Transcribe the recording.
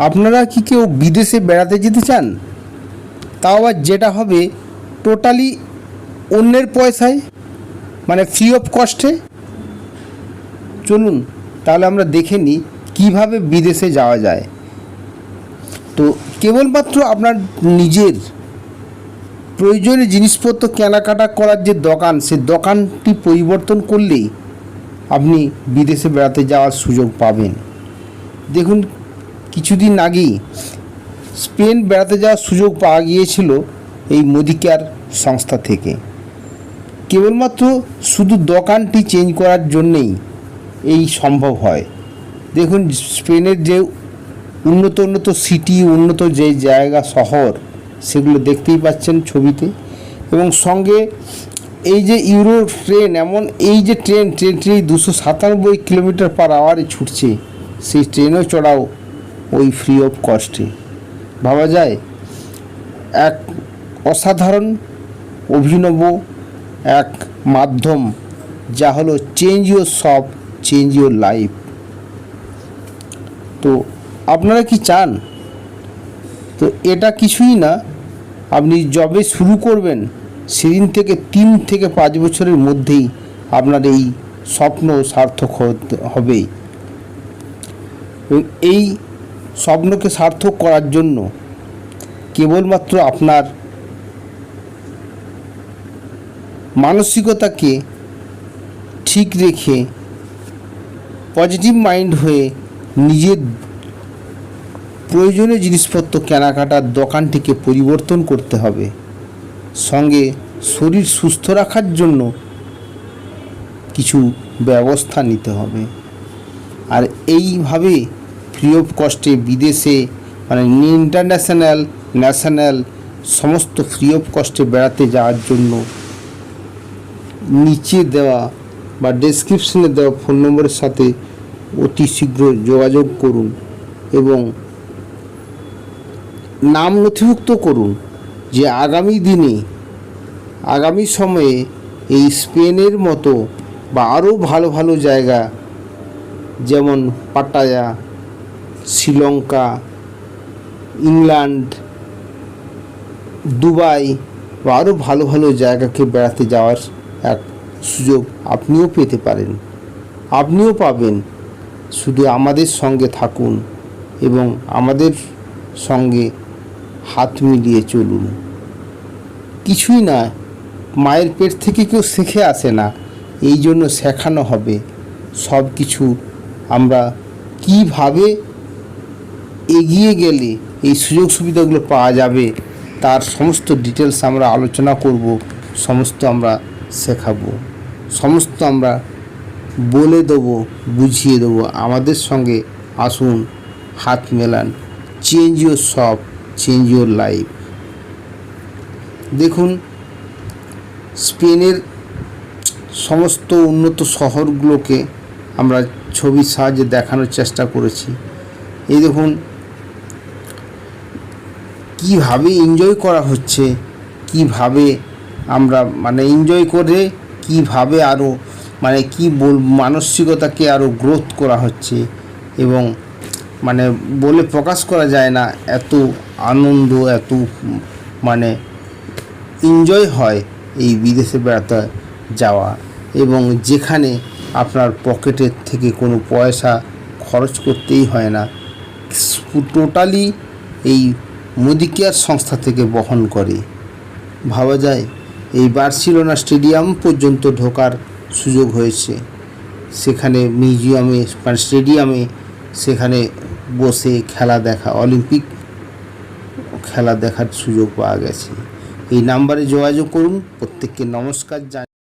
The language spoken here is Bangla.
আপনারা কি কেউ বিদেশে বেড়াতে যেতে চান? তাও আবার যেটা হবে টোটালি অন্যের পয়সায়, মানে ফ্রি অফ কস্টে। চলুন তাহলে আমরা দেখে নিই কীভাবে বিদেশে যাওয়া যায়। তো কেবলমাত্র আপনার নিজের প্রয়োজনীয় জিনিসপত্র কেনাকাটা করার যে দোকান, সে দোকানটি পরিবর্তন করলেই আপনি বিদেশে বেড়াতে যাওয়ার সুযোগ পাবেন। দেখুন, কিছুদিন আগেই স্পেন বেড়াতে যাওয়ার সুযোগ পাওয়া গিয়েছিল এই মোদিকেয়ার সংস্থা থেকে। কেবলমাত্র শুধু দোকানটি চেঞ্জ করার জন্যেই এই সম্ভব হয়। দেখুন, স্পেনের যে উন্নত সিটি, উন্নত যে জায়গা, শহর, সেগুলো দেখতেই পাচ্ছেন ছবিতে। এবং সঙ্গে এই যে ইউরো ট্রেন, এমন এই যে ট্রেনটি 297 কিলোমিটার পার আওয়ারে ছুটছে, সেই ট্রেনও চড়াও ওই ফ্রি অফ কস্টে। ভাবা যায় এক অসাধারণ অভিনব এক মাধ্যম, যা হলো change your shop, change your life. তো আপনারা কি চান? তো এটা কিছুই না, আপনি যবে শুরু করবেন সেদিন থেকে 3 থেকে 5 বছরের মধ্যেই আপনার এই স্বপ্ন সার্থক হবেই। এই স্বপ্নকে সার্থক করার জন্য কেবলমাত্র আপনার মানসিকতাকে ঠিক রেখে পজিটিভ মাইন্ড হয়ে নিজের প্রয়োজনীয় জিনিসপত্র কেনাকাটার দোকানটিকে পরিবর্তন করতে হবে। সঙ্গে শরীর সুস্থ রাখার জন্য কিছু ব্যবস্থা নিতে হবে। আর এইভাবে ফ্রি অফ কস্টে বিদেশে, মানে ইন্টারন্যাশনাল, ন্যাশনাল, সমস্ত ফ্রি অফ কস্টে বেড়াতে যাওয়ার জন্য নিচে দেওয়া বা ডেসক্রিপশনে দেওয়া ফোন নম্বরের সাথে অতি শীঘ্র যোগাযোগ করুন এবং নাম নথিভুক্ত করুন যে আগামী দিনে, আগামী সময়ে এই স্পেনের মতো বা আরও ভালো ভালো জায়গা, যেমন পাটায়া, শ্রীলঙ্কা, ইংল্যান্ড, দুবাই বা আরও ভালো ভালো জায়গাকে বেড়াতে যাওয়ার এক সুযোগ আপনিও পেতে পারেন, আপনিও পাবেন। শুধু আমাদের সঙ্গে থাকুন এবং আমাদের সঙ্গে হাত মিলিয়ে চলুন। কিছুই না, মায়ের পেট থেকে কেউ শিখে আসে না, এই জন্য শেখানো হবে। সব কিছু আমরা কিভাবে এগিয়ে গেলে এই সুযোগ সুবিধাগুলো পাওয়া যাবে, তার সমস্ত ডিটেলস আমরা আলোচনা করব, সমস্ত আমরা শেখাবো, সমস্ত আমরা বলে দেবো, বুঝিয়ে দেবো। আমাদের সঙ্গে আসুন, হাত মেলান। Change your shop, change your life. দেখুন, স্পেনের সমস্ত উন্নত শহরগুলোকে আমরা ছবির সাহায্যে দেখানোর চেষ্টা করেছি। এই দেখুন কীভাবে এনজয় করা হচ্ছে, কীভাবে আমরা এনজয় করে কীভাবে আরও মানসিকতাকে আরও গ্রোথ করা হচ্ছে, এবং বলে প্রকাশ করা যায় না এত আনন্দ, এত এনজয় হয় এই বিদেশে বেড়াতে যাওয়া। এবং যেখানে আপনার পকেটের থেকে কোনো পয়সা খরচ করতেই হয় না, টোটালি এই মোদিকেয়ার সংস্থা থেকে বহন করে। ভাবা যায় এই বার্সেলোনা স্টেডিয়াম পর্যন্ত ঢোকার সুযোগ হয়েছে, সেখানে মিউজিয়ামে, স্টেডিয়ামে, সেখানে বসে খেলা দেখা, অলিম্পিক খেলা দেখার সুযোগ পাওয়া গেছে। এই নাম্বারে যোগাযোগ করুন। প্রত্যেককে নমস্কার জানাই।